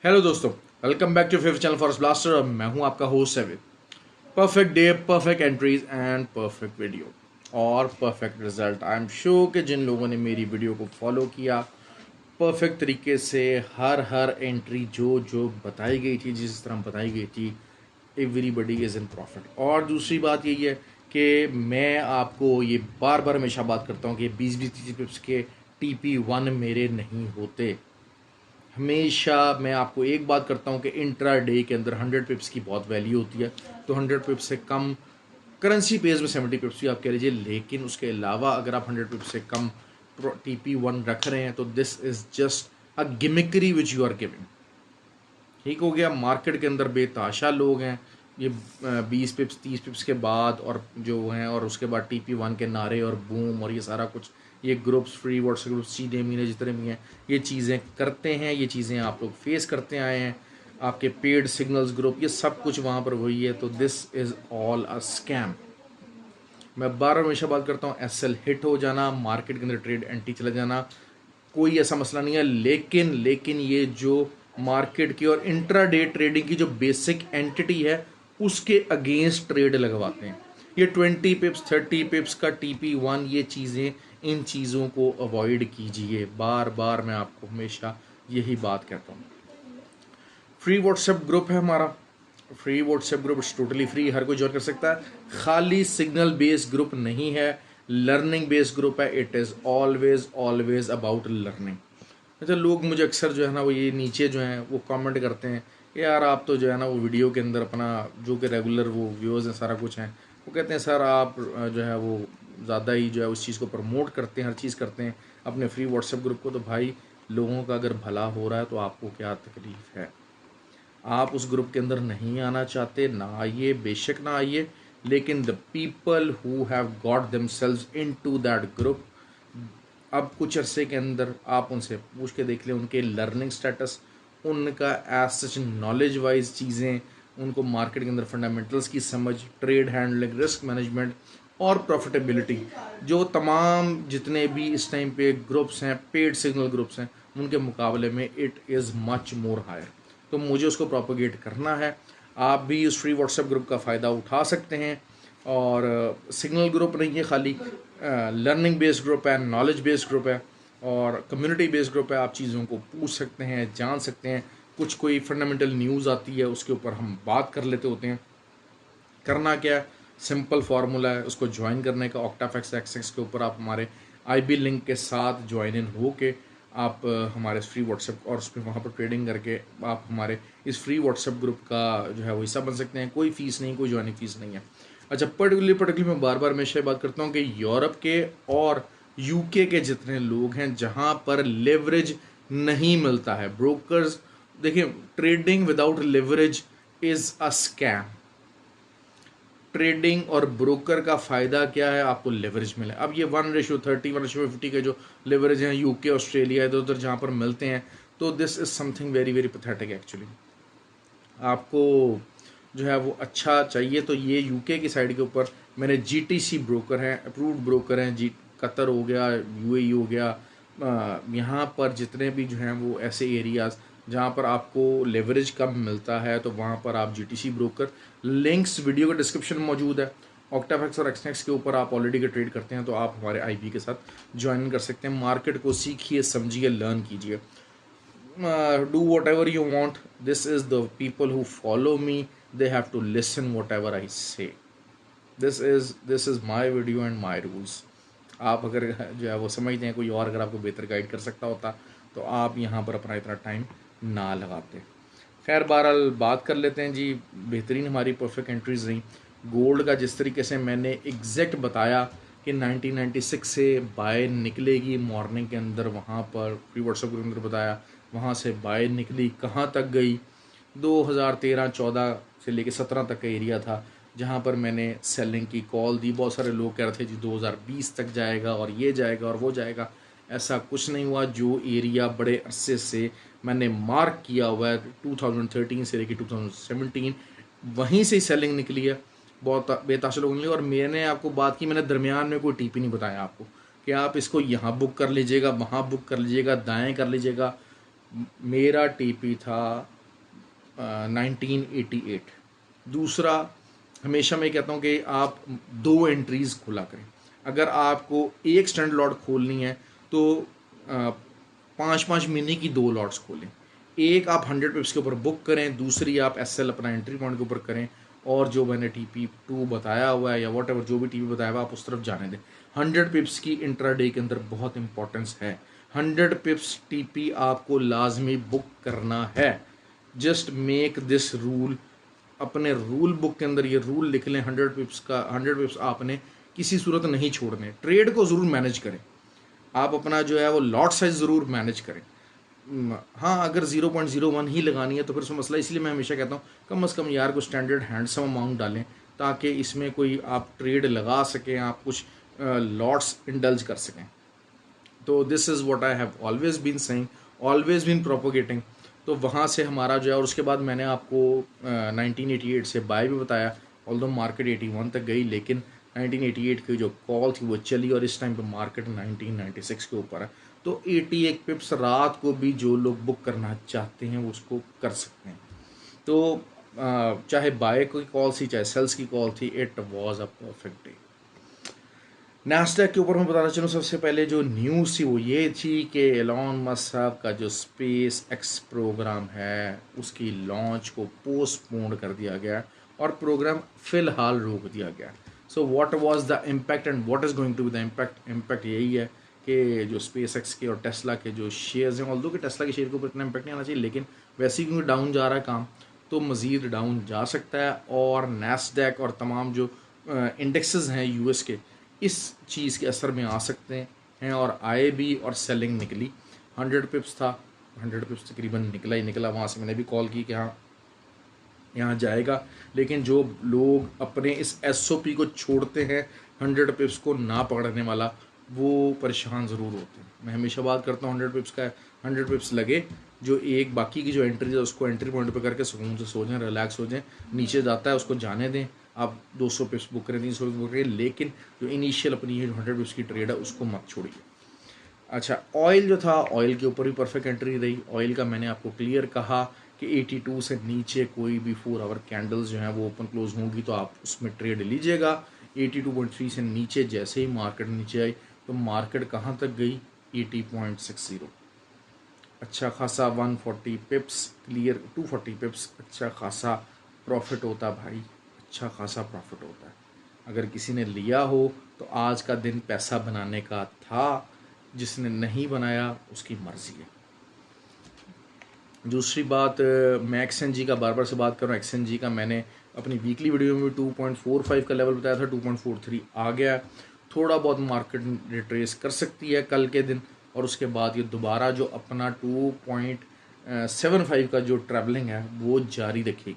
Hello दोस्तों, welcome back to favourite channel forest blaster. और मैं हूं आपका host Sevik. Perfect day, perfect entries and perfect video और perfect result. I am sure कि जिन लोगों ने मेरी वीडियो को फॉलो किया परफेक्ट तरीके से, हर एंट्री जो जो बताई गई थी, जिस तरह बताई गई थी, एवरीबडी इज़ इन प्रॉफिट। और दूसरी बात यही है कि मैं आपको ये बार बार हमेशा बात करता हूँ कि 20-20 पिप्स के TP1 मेरे नहीं होते। हमेशा मैं आपको एक बात करता हूँ कि इंट्रा डे के अंदर 100 पिप्स की बहुत वैल्यू होती है। तो 100 पिप्स से कम करेंसी पेज में 70 पिप्स भी आप कह लीजिए, लेकिन उसके अलावा अगर आप 100 पिप्स से कम TP1 रख रहे हैं तो this is just a gimmickry which you are giving. ठीक हो गया। मार्केट के अंदर बेताशा लोग हैं। ये 20 पिप्स 30 पिप्स के बाद और जो हैं, और उसके बाद TP1 के नारे और बूम और ये सारा कुछ, ये ग्रुप्स, फ्री व्हाट्सएप ग्रुप्स, सीधे मीने जितने भी हैं, ये चीज़ें करते हैं। ये चीज़ें आप लोग फेस करते आए हैं। आपके पेड सिग्नल्स ग्रुप, ये सब कुछ वहाँ पर वही है। तो this is all a scam. मैं बार बार हमेशा बात करता हूँ, SL हिट हो जाना, मार्केट के अंदर ट्रेड एंटी चला जाना, कोई ऐसा मसला नहीं है। लेकिन ये जो मार्केट की और इंट्राडे ट्रेडिंग की जो बेसिक एंटिटी है, उसके अगेंस्ट ट्रेड लगवाते हैं। ये 20 पिप्स 30 पिप्स का TP1, ये चीज़ें, इन चीज़ों को अवॉइड कीजिए। बार बार मैं आपको हमेशा यही बात कहता हूँ। फ्री व्हाट्सएप ग्रुप है हमारा। Free WhatsApp group totally free, हर कोई ज्वाइन कर सकता है। खाली सिग्नल बेस्ड ग्रुप नहीं है, लर्निंग बेस्ड ग्रुप है। It is always about learning. अच्छा, लोग मुझे अक्सर जो है ना, वो ये नीचे जो है वो कमेंट करते हैं कि यार आप तो जो है ना वो वीडियो के अंदर अपना जो कि रेगुलर वो व्यूअर्स हैं, सारा कुछ हैं, वो कहते हैं सर आप जो है वो ज़्यादा ही जो है उस चीज़ को प्रमोट करते हैं, हर चीज़ करते हैं अपने फ्री व्हाट्सएप ग्रुप को। तो भाई, लोगों का अगर भला हो रहा है तो आपको क्या तकलीफ़ है? आप उस ग्रुप के अंदर नहीं आना चाहते, ना आइए, बेशक ना आइए। लेकिन the people who have got themselves into that group, अब कुछ अरसे के अंदर आप उनसे पूछ के देख लें उनके लर्निंग स्टेटस, उनका एज सच नॉलेज वाइज चीज़ें, उनको मार्केट के अंदर फंडामेंटल्स की समझ, ट्रेड हैंडलिंग, रिस्क मैनेजमेंट और प्रॉफिटेबिलिटी, जो तमाम जितने भी इस टाइम पे ग्रुप्स हैं, पेड सिग्नल ग्रुप्स हैं, उनके मुकाबले में it is much more higher. तो मुझे उसको प्रोपोगेट करना है। आप भी उस फ्री व्हाट्सएप ग्रुप का फ़ायदा उठा सकते हैं। और सिग्नल ग्रुप नहीं है खाली, लर्निंग बेस्ड ग्रुप है, नॉलेज बेस्ड ग्रुप है और कम्युनिटी बेस्ड ग्रुप है। आप चीज़ों को पूछ सकते हैं, जान सकते हैं। कुछ कोई फंडामेंटल न्यूज़ आती है, उसके ऊपर हम बात कर लेते होते हैं। करना क्या है, सिंपल फार्मूला है उसको ज्वाइन करने का। ऑक्टाफैक्स एक्सेस के ऊपर आप हमारे IB लिंक के साथ ज्वाइन इन हो के आप हमारे फ्री व्हाट्सएप और उस पर वहाँ पर ट्रेडिंग करके आप हमारे इस फ्री व्हाट्सएप ग्रुप का जो है वो हिस्सा बन सकते हैं। कोई फ़ीस नहीं, कोई ज्वाइनिंग फ़ीस नहीं है। अच्छा, पर्टिकुलरली मैं बार बार हमेशा बात करता हूँ कि यूरोप के और UK के जितने लोग हैं जहाँ पर लेवरेज नहीं मिलता है, ब्रोकर्स, देखिए, trading without leverage is a scam. Trading और ब्रोकर का फ़ायदा क्या है? आपको लेवरेज मिले। अब ये 1:30 1:50 के जो लेवरेज हैं UK, ऑस्ट्रेलिया, इधर उधर जहाँ पर मिलते हैं, तो this is something very very pathetic actually. आपको जो है वो अच्छा चाहिए तो ये UK की साइड के ऊपर मैंने GTC ब्रोकर हैं, अप्रूव्ड ब्रोकर हैं। जी, कतर हो गया, UAE हो गया, यहाँ पर जितने भी जो हैं वो ऐसे एरियाज़ जहाँ पर आपको लेवरेज कम मिलता है, तो वहाँ पर आप GTC ब्रोकर, लिंक्स वीडियो के डिस्क्रिप्शन में मौजूद है। ऑक्टाफैक्स और एक्सनेक्स के ऊपर आप ऑलरेडी के ट्रेड करते हैं तो आप हमारे IB के साथ ज्वाइन कर सकते हैं। मार्केट को सीखिए, समझिए, लर्न कीजिए। Do whatever you want. This is the people who follow me. They have to listen whatever I say. This is my video and my rules. आप अगर जो है वो समझते हैं, कोई और अगर आपको बेहतर गाइड कर सकता होता तो आप यहाँ पर अपना इतना टाइम ना लगाते। खैर, बहरहाल बात कर लेते हैं जी। बेहतरीन हमारी परफेक्ट एंट्रीज रही। गोल्ड का जिस तरीके से मैंने एग्जैक्ट बताया कि 1996 से बाय निकलेगी मॉर्निंग के अंदर, वहाँ पर फ्री व्हाट्सएप के अंदर बताया, वहाँ से बाय निकली, कहाँ तक गई, 2013-14 से लेके 17 तक का एरिया था जहाँ पर मैंने सेलिंग की कॉल दी। बहुत सारे लोग कह रहे थे जी 2020 तक जाएगा और ये जाएगा और वो जाएगा। ऐसा कुछ नहीं हुआ। जो एरिया बड़े अरसे से मैंने मार्क किया हुआ है 2013 से लेकर 2017, वहीं से सेलिंग निकली है। बहुत बेताशा लोगों ने। और मैंने आपको बात की, मैंने दरमियान में कोई TP नहीं बताया आपको कि आप इसको यहाँ बुक कर लीजिएगा, वहाँ बुक कर लीजिएगा, दाएँ कर लीजिएगा। मेरा टीपी था 1988। दूसरा, हमेशा मैं कहता हूँ कि आप 2 एंट्रीज़ खुला करें। अगर आपको एक स्टैंडर्ड लॉट खोलनी है तो 5-5 महीने की 2 लॉट्स खोलें। एक आप 100 पिप्स के ऊपर बुक करें, दूसरी आप एसएल अपना एंट्री पॉइंट के ऊपर करें, और जो मैंने टीपी 2 बताया हुआ है या वॉट एवर जो भी टीपी बताया हुआ है आप उस तरफ जाने दें। 100 पिप्स की इंट्राडे के अंदर बहुत इंपॉर्टेंस है। 100 पिप्स टीपी आपको लाजमी बुक करना है। जस्ट मेक दिस रूल, अपने रूल बुक के अंदर ये रूल लिख लें, 100 पिप्स का 100 पिप्स आपने किसी सूरत नहीं छोड़ने। ट्रेड को ज़रूर मैनेज करें, आप अपना जो है वो लॉट साइज ज़रूर मैनेज करें। हाँ, अगर 0.01 ही लगानी है तो फिर उसमें मसला, इसलिए मैं हमेशा कहता हूँ कम से कम यार कुछ स्टैंडर्ड हैंडसम अमाउंट डालें ताकि इसमें कोई आप ट्रेड लगा सकें, आप कुछ लॉट्स इंडल्ज कर सकें। तो this is what I have always been saying, always been propagating. तो वहाँ से हमारा जो है, और उसके बाद मैंने आपको 1988 से बाय भी बताया, ऑल्दो मार्केट 81 तक गई, लेकिन 1988 की जो कॉल थी वो चली, और इस टाइम पे मार्केट 1996 के ऊपर है। तो 81 पिप्स रात को भी जो लोग बुक करना चाहते हैं वो उसको कर सकते हैं। तो चाहे बाय की कॉल थी चाहे सेल्स की कॉल थी, it was a perfect day. Nasdaq के ऊपर मैं बताना चाहूँ, सबसे पहले जो न्यूज़ थी वो ये थी कि एलॉन मस्क साहब का जो स्पेस एक्स प्रोग्राम है उसकी लॉन्च को पोस्टपोन कर दिया गया और प्रोग्राम फ़िलहाल रोक दिया गया। So what was the impact and what is going to be the impact? Impact यही है कि जो स्पेस एक्स के और टेस्ला के जो शेयर्स हैं, ऑल्दो कि टेस्ला के शेयर के ऊपर इतना इम्पैक्ट नहीं आना चाहिए, लेकिन वैसे ही क्योंकि डाउन जा रहा है काम, तो मज़ीद डाउन जा सकता है। और नैस्डैक और तमाम जो इंडेक्सेस हैं यूएस के, इस चीज़ के असर में आ सकते हैं, और आए भी, और सेलिंग निकली। 100 पिप्स था, 100 पिप्स तकरीबन निकला ही निकला। वहाँ से मैंने भी कॉल की कि हाँ यहाँ जाएगा, लेकिन जो लोग अपने इस एसओपी को छोड़ते हैं 100 पिप्स को ना पकड़ने वाला, वो परेशान ज़रूर होते हैं। मैं हमेशा बात करता हूँ 100 पिप्स का, 100 पिप्स लगे, जो एक बाकी की जो एंट्री है उसको एंट्री पॉइंट पे करके सुकून से सो जाएं, रिलैक्स हो जाएं। नीचे जाता है उसको जाने दें, आप 200 पिप्स बुक करें, 300 पिप्स बुक करें, लेकिन जो इनिशियल अपनी ये 100 पिप्स की ट्रेड है उसको मत छोड़िए। अच्छा, ऑयल जो था, ऑयल के ऊपर भी परफेक्ट एंट्री रही। ऑयल का मैंने आपको क्लियर कहा कि 82 से नीचे कोई भी 4 आवर कैंडल्स जो हैं वो ओपन क्लोज होंगी तो आप उसमें ट्रेड लीजिएगा। 82.3 से नीचे जैसे ही मार्केट नीचे आई तो मार्केट कहाँ तक गई? 80.60। अच्छा खासा 140 पिप्स क्लियर, 240 पिप्स अच्छा खासा प्रॉफिट होता भाई, अच्छा खासा प्रॉफिट होता है। अगर किसी ने लिया हो तो आज का दिन पैसा बनाने का था, जिसने नहीं बनाया उसकी मर्ज़ी है। दूसरी बात, मैं एक्सएनजी का बार बार से बात कर रहा हूँ। एक्सएनजी का मैंने अपनी वीकली वीडियो में भी 2.45 का लेवल बताया था, 2.43 आ गया। थोड़ा बहुत मार्केट रिट्रेस कर सकती है कल के दिन, और उसके बाद ये दोबारा जो अपना 2.75 का जो ट्रैवलिंग है वो जारी रखेगी।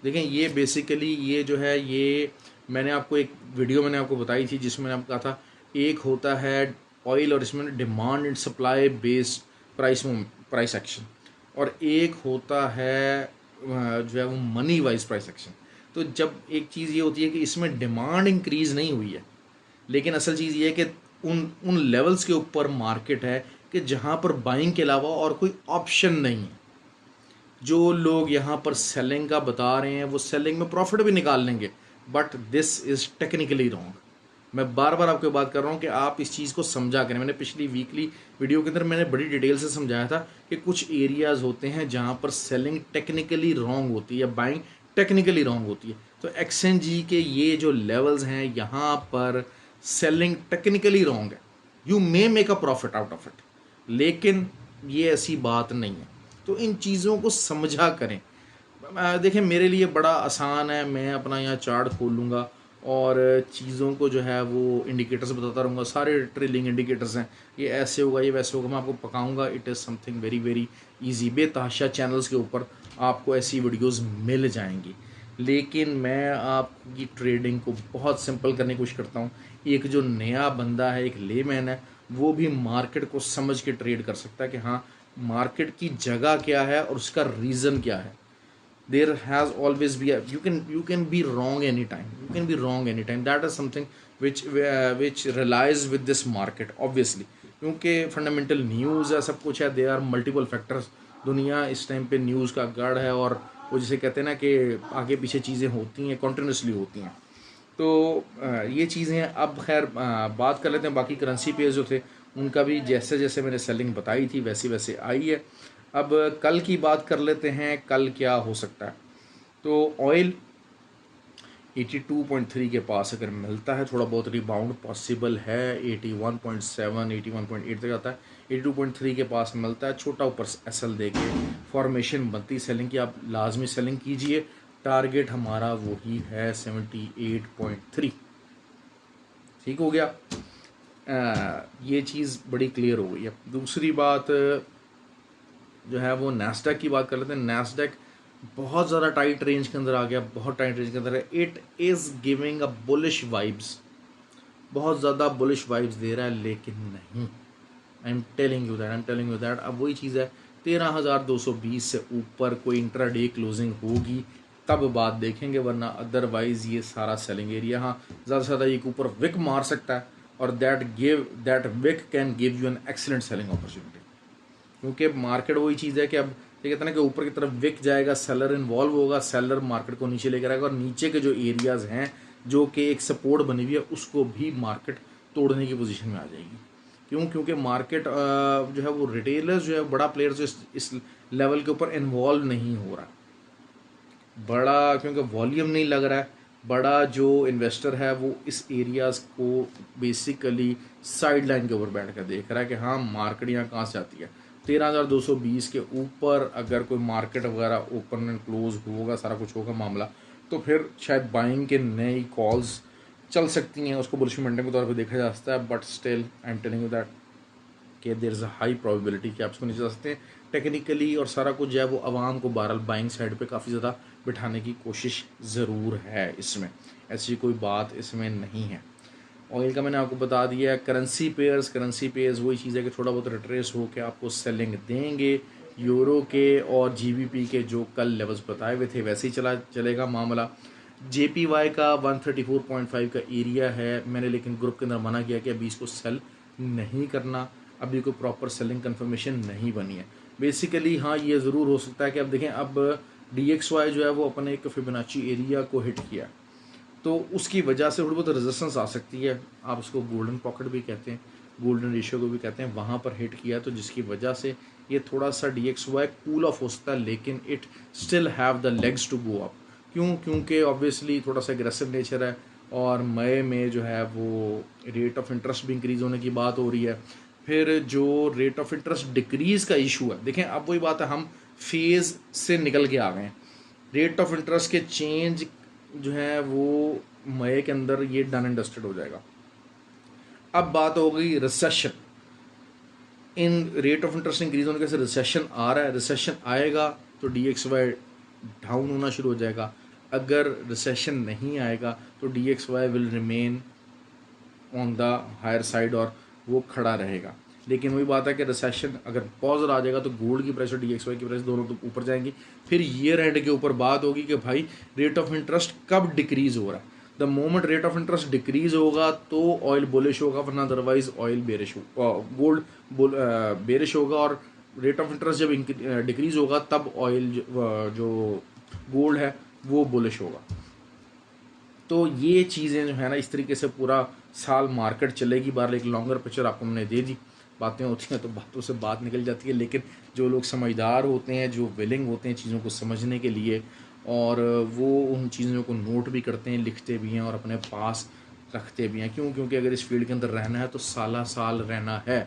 देखें, ये बेसिकली ये जो है, ये मैंने आपको एक वीडियो मैंने आपको बताई थी जिसमें मैंने आपको कहा था, एक होता है ऑयल और इसमें demand and supply based price action, और एक होता है जो है वो मनी वाइज प्राइस एक्शन। तो जब एक चीज़ ये होती है कि इसमें डिमांड इंक्रीज़ नहीं हुई है, लेकिन असल चीज़ ये है कि उन लेवल्स के ऊपर मार्केट है कि जहाँ पर बाइंग के अलावा और कोई ऑप्शन नहीं है। जो लोग यहाँ पर सेलिंग का बता रहे हैं वो सेलिंग में प्रॉफिट भी निकाल लेंगे, but this is technically wrong. मैं बार बार आपको बात कर रहा हूँ कि आप इस चीज़ को समझा करें। मैंने पिछली वीकली वीडियो के अंदर मैंने बड़ी डिटेल से समझाया था कि कुछ एरियाज़ होते हैं जहाँ पर सेलिंग टेक्निकली रॉन्ग होती है, बाइंग टेक्निकली रॉन्ग होती है। तो एक्सएनजी के ये जो लेवल्स हैं यहाँ पर सेलिंग टेक्निकली रॉन्ग है। You may make a profit out of it, लेकिन ये ऐसी बात नहीं है। तो इन चीज़ों को समझा करें। देखें, मेरे लिए बड़ा आसान है, मैं अपना यहाँ चार्ट खोल लूँगा और चीज़ों को जो है वो इंडिकेटर्स बताता रहूँगा। सारे ट्रेलिंग इंडिकेटर्स हैं, ये ऐसे होगा, ये वैसे होगा, मैं आपको पकाऊँगा। It is something very very easy. बेतहाशा चैनल्स के ऊपर आपको ऐसी वीडियोस मिल जाएंगी, लेकिन मैं आपकी ट्रेडिंग को बहुत सिंपल करने की कोशिश करता हूँ। एक जो नया बंदा है, एक लेमैन है, वो भी मार्केट को समझ के ट्रेड कर सकता है कि हाँ मार्केट की जगह क्या है और उसका रीज़न क्या है। there has always be you can be wrong anytime, you can be wrong anytime. That is something which relies with this market obviously, क्योंकि फंडामेंटल न्यूज़ है, सब कुछ है, दे आर मल्टीपल फैक्टर्स। दुनिया इस टाइम पे न्यूज़ का गढ़ है, और वो जिसे कहते हैं ना कि आगे पीछे चीज़ें होती हैं, कॉन्टीन्यूसली होती हैं। तो ये चीज़ें अब खैर बात कर लेते हैं बाकी करेंसी पेयर जो थे उनका भी, जैसे जैसे मैंने सेलिंग बताई थी वैसे वैसे आई है। अब कल की बात कर लेते हैं, कल क्या हो सकता है। तो ऑयल 82.3 के पास अगर मिलता है, थोड़ा बहुत रिबाउंड पॉसिबल है, 81.7 81.8 तक आता है। 82.3 के पास मिलता है, छोटा ऊपर एसएल दे के फॉर्मेशन बनती सेलिंग की, आप लाजमी सेलिंग कीजिए। टारगेट हमारा वही है 78.3। ठीक हो गया। ये चीज़ बड़ी क्लियर हो गई है। दूसरी बात जो है वो नैस्डैक की बात कर लेते हैं। नैस्डैक बहुत ज़्यादा टाइट रेंज के अंदर आ गया, बहुत टाइट रेंज के अंदर है। It is giving a bullish vibes, बहुत ज़्यादा बुलिश वाइब्स दे रहा है, लेकिन नहीं, आई एम टेलिंग यू दैट अब वही चीज़ है, 13,220 से ऊपर कोई इंट्राडे क्लोजिंग होगी तब बात देखेंगे, वरना अदरवाइज़ ये सारा सेलिंग एरिया, हाँ ज़्यादा से ज़्यादा एक ऊपर विक मार सकता है, और that week can give you an excellent selling opportunity. क्योंकि मार्केट वही चीज़ है कि अब ये कहते हैं ना कि ऊपर की तरफ विक जाएगा, सेलर इन्वॉल्व होगा, सेलर मार्केट को नीचे लेकर आएगा, और नीचे के जो एरियाज़ हैं जो कि एक सपोर्ट बनी हुई है उसको भी मार्केट तोड़ने की पोजीशन में आ जाएगी। क्यों? क्योंकि मार्केट जो है वो रिटेलर्स जो है, बड़ा प्लेयर जो इस लेवल के ऊपर इन्वॉल्व नहीं हो रहा, बड़ा क्योंकि वॉल्यूम नहीं लग रहा है, बड़ा जो इन्वेस्टर है वो इस एरियाज़ को बेसिकली साइड लाइन के ऊपर बैठ कर देख रहा है कि हाँ मार्केट यहाँ कहाँ से आती है। 13,220 के ऊपर अगर कोई मार्केट वगैरह ओपन एंड क्लोज होगा, सारा कुछ होगा मामला, तो फिर शायद बाइंग के नई कॉल्स चल सकती हैं, उसको बुलिश मोमेंटम के तौर पे देखा जा सकता है। But still I am telling you that कि there is a high probability कि आप इसको नीचे जा सकते हैं। टेक्निकली और सारा कुछ जो है वो आवाम को बहरहाल बाइंग साइड पे काफ़ी ज़्यादा बिठाने की कोशिश ज़रूर है, इसमें ऐसी कोई बात इसमें नहीं है। ऑयल का मैंने आपको बता दिया है। करेंसी पेयर्स वही चीज़ है कि थोड़ा बहुत रिट्रेस हो के आपको सेलिंग देंगे। यूरो के और जीबीपी के जो कल लेवल्स बताए हुए थे वैसे ही चलेगा मामला। जेपीवाई का 134.5 का एरिया है, मैंने लेकिन ग्रुप के अंदर मना किया कि अभी इसको सेल नहीं करना, अभी कोई प्रॉपर सेलिंग कंफर्मेशन नहीं बनी है। बेसिकली हाँ ये ज़रूर हो सकता है कि अब देखें, अब DXY जो है वो अपने एक फिबोनाची एरिया को हिट किया, तो उसकी वजह से थोड़ी बहुत रेजिस्टेंस आ सकती है। आप उसको गोल्डन पॉकेट भी कहते हैं, गोल्डन रेशियो को भी कहते हैं, वहाँ पर हिट किया तो जिसकी वजह से ये थोड़ा सा DXY कूल ऑफ हो सकता है, लेकिन it still have the legs to go up. क्यों? क्योंकि ऑब्वियसली थोड़ा सा एग्रेसिव नेचर है, और मई में जो है वो रेट ऑफ इंटरेस्ट भी इंक्रीज़ होने की बात हो रही है। फिर जो रेट ऑफ इंटरेस्ट डिक्रीज़ का इशू है, देखें अब वही बात है, हम फेज़ से निकल के आ गए हैं। रेट ऑफ इंटरेस्ट के चेंज जो है वो मई के अंदर ये डन एंड डस्टेड हो जाएगा। अब बात हो गई recession. In rate of interest increase होने से रिसेशन आ रहा है, रिसेशन आएगा तो DXY डाउन होना शुरू हो जाएगा। अगर रिसेशन नहीं आएगा तो DXY will remain on the higher side और वो खड़ा रहेगा। लेकिन वही बात है कि रिसेशन अगर पॉजिटिव आ जाएगा तो गोल्ड की प्राइस और DXY की प्राइस दोनों तो ऊपर जाएंगी। फिर ईयर एंड के ऊपर बात होगी कि भाई रेट ऑफ इंटरेस्ट कब डिक्रीज़ हो रहा है। The moment rate of interest decrease होगा तो ऑयल बुलिश होगा, वरना अदरवाइज ऑयल बेरिश हो, गोल्ड बेरिश होगा। और रेट ऑफ इंटरेस्ट जब डिक्रीज होगा तब ऑयल जो गोल्ड है वो बुलिश होगा। तो ये चीज़ें जो है ना, इस तरीके से पूरा साल मार्केट चलेगी। बार एक लॉन्गर पिक्चर आपको मैंने दे दी। बातें होती हैं तो बातों से बात निकल जाती है, लेकिन जो लोग समझदार होते हैं, जो विलिंग होते हैं चीज़ों को समझने के लिए, और वो उन चीज़ों को नोट भी करते हैं, लिखते भी हैं और अपने पास रखते भी हैं। क्यों? क्योंकि अगर इस फील्ड के अंदर रहना है तो साला साल रहना है।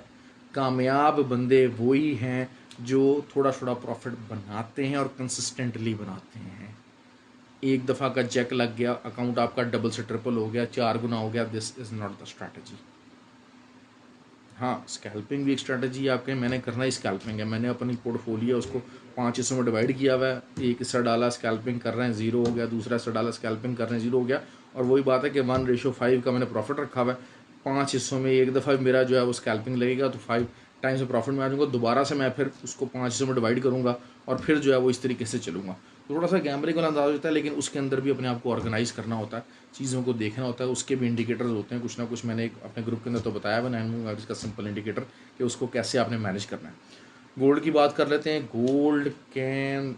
कामयाब बंदे वही हैं जो थोड़ा थोड़ा प्रॉफिट बनाते हैं और कंसिस्टेंटली बनाते हैं। एक दफ़ा का चेक लग गया, अकाउंट आपका डबल से ट्रिपल हो गया, 4 गुना हो गया, this is not the strategy. हाँ, स्कैल्पिंग भी एक स्ट्रैटेजी आपके, मैंने करना ही स्कैल्पिंग है। मैंने अपनी पोर्टफोलियो उसको 5 हिस्सों में डिवाइड किया हुआ है। एक हिस्सा डाला स्कैल्पिंग कर रहे हैं, 0 हो गया। दूसरा हिस्सा डाला स्कैल्पिंग कर रहे हैं, 0 हो गया। और वही बात है कि 1:5 का मैंने प्रॉफिट रखा हुआ है। 5 हिस्सों में एक दफ़ा मेरा जो है वो स्कैल्पिंग लगेगा तो 5 टाइम से प्रॉफिट में आ जाऊँगा, दोबारा से मैं फिर उसको 5 हिस्सों में डिवाइड करूँगा और फिर जो है वो इस तरीके से चलूँगा। तो थोड़ा सा गैम्बलिंग वाला अंदाज़ होता है, लेकिन उसके अंदर भी अपने आप को ऑर्गेनाइज़ करना होता है, चीज़ों को देखना होता है, उसके भी इंडिकेटर्स होते हैं कुछ ना कुछ। मैंने अपने ग्रुप के अंदर तो बताया हुआ 9 मूविंग एवरेज का सिंपल इंडिकेटर कि उसको कैसे आपने मैनेज करना है। गोल्ड की बात कर लेते हैं। Gold can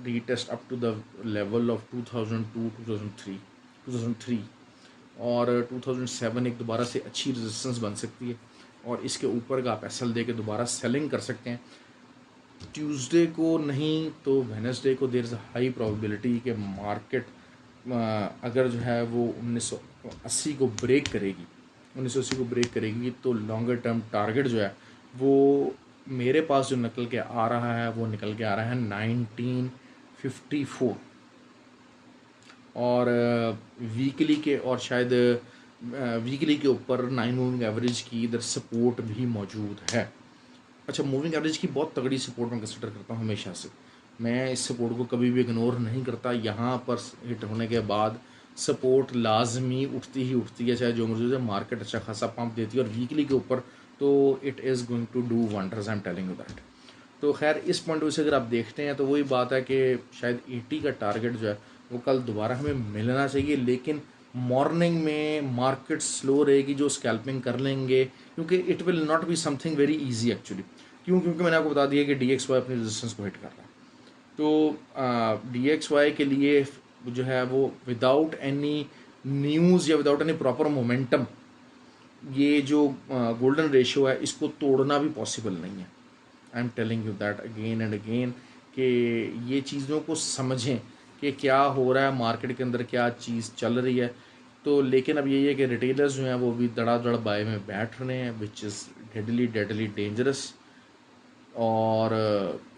retest up to the level of 2003 और 2007 एक दोबारा से अच्छी रेजिस्टेंस बन सकती है और इसके ऊपर का आप एसएल दे के दोबारा सेलिंग कर सकते हैं। ट्यूसडे को नहीं तो वेडनेसडे को there is a high probability कि मार्केट अगर जो है वो 1980 को ब्रेक करेगी, 1980 को ब्रेक करेगी तो लॉन्गर टर्म टारगेट जो है वो मेरे पास जो निकल के आ रहा है वो निकल के आ रहा है 1954 और वीकली के और शायद वीकली के ऊपर 9 मूविंग एवरेज की इधर सपोर्ट भी मौजूद है। अच्छा, मूविंग एवरेज की बहुत तगड़ी सपोर्ट मैं कंसिडर करता हूँ हमेशा से। मैं इस सपोर्ट को कभी भी इग्नोर नहीं करता। यहाँ पर हिट होने के बाद सपोर्ट लाजमी उठती ही उठती है, चाहे जो मर्जी है। मार्केट अच्छा खासा पंप देती है और वीकली के ऊपर तो it is going to do wonders, I am telling you that. तो खैर इस पॉइंट से अगर आप देखते हैं तो वही बात है कि शायद 80 का टारगेट जो है वो कल दोबारा हमें मिलना चाहिए, लेकिन मॉर्निंग में मार्केट स्लो रहेगी, जो स्कैल्पिंग कर लेंगे, क्योंकि it will not be something very easy actually. क्योंकि मैंने आपको बता दिया कि DXY अपनी रेजिस्टेंस को हिट कर रहा है। तो DXY के लिए जो है वो विदाउट एनी न्यूज़ या विदाउट एनी प्रॉपर मोमेंटम ये जो गोल्डन रेशियो है इसको तोड़ना भी पॉसिबल नहीं है। आई am telling you that again and again कि ये चीज़ों को समझें कि क्या हो रहा है मार्केट के अंदर, क्या चीज़ चल रही है। तो लेकिन अब यही है कि रिटेलर्स जो हैं वो भी धड़ाधड़ बाय में बैठ रहे हैं, विच इज़ डेडली डेंजरस। और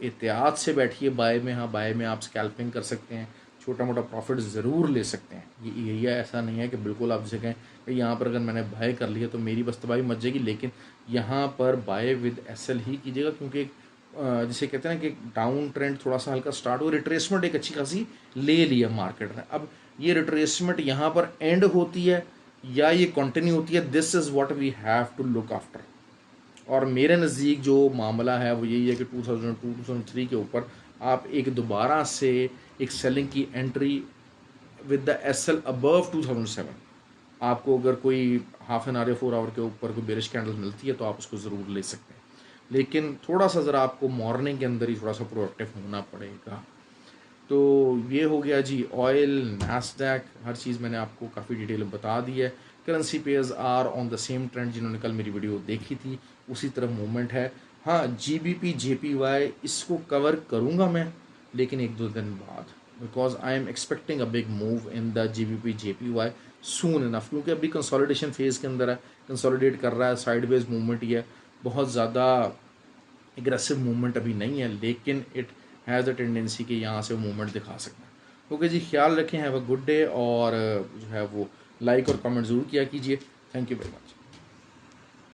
एहतियात से बैठिए बाय में। हाँ, बाय में आप स्कैल्पिंग कर सकते हैं, छोटा मोटा प्रॉफिट ज़रूर ले सकते हैं। ये एरिया ऐसा नहीं है कि बिल्कुल आप जैसे कहें कि यहाँ पर अगर मैंने बाय कर लिया तो मेरी बस तबाही मच जाएगी, लेकिन यहाँ पर बाय विद एसएल ही कीजिएगा, क्योंकि जिसे कहते हैं ना कि डाउन ट्रेंड थोड़ा सा हल्का स्टार्ट हो, रिट्रेसमेंट एक अच्छी खासी ले लिया मार्केट ने। अब ये रिट्रेसमेंट यहाँ पर एंड होती है या ये कंटिन्यू होती है, this is what we have to look after. और मेरे नज़दीक जो मामला है वो यही है कि 2002-2003 के ऊपर आप एक दोबारा से एक सेलिंग की entry with the SL above 2007, आपको अगर कोई हाफ एन आवर या 4 आवर के ऊपर कोई बेरिश कैंडल मिलती है तो आप उसको ज़रूर ले सकते हैं, लेकिन थोड़ा सा ज़रा आपको मॉर्निंग के अंदर ही थोड़ा सा प्रोएक्टिव होना पड़ेगा। तो ये हो गया जी ऑयल, नैस्डैक, हर चीज़ मैंने आपको काफ़ी डिटेल बता दी है। Currency pairs are on the same trend, जिन्होंने कल मेरी वीडियो देखी थी उसी तरफ मूवमेंट है। हाँ, GBP JPY इसको कवर करूँगा मैं, लेकिन 1-2 दिन बाद, because I am expecting a big move in the GBP JPY soon enough, क्योंकि अभी कंसोलिडेशन फेज़ के अंदर है, कंसोलिडेट कर रहा है, साइडवेज मूवमेंट ही है, बहुत ज़्यादा एग्रेसिव मूवमेंट अभी नहीं है, लेकिन इट हैज़ अ टेंडेंसी कि यहाँ से मूवमेंट दिखा सकता है। ओके जी, ख्याल रखें, हैव अ गुड डे, और जो है वो लाइक और कमेंट ज़रूर किया कीजिए। Thank you very much.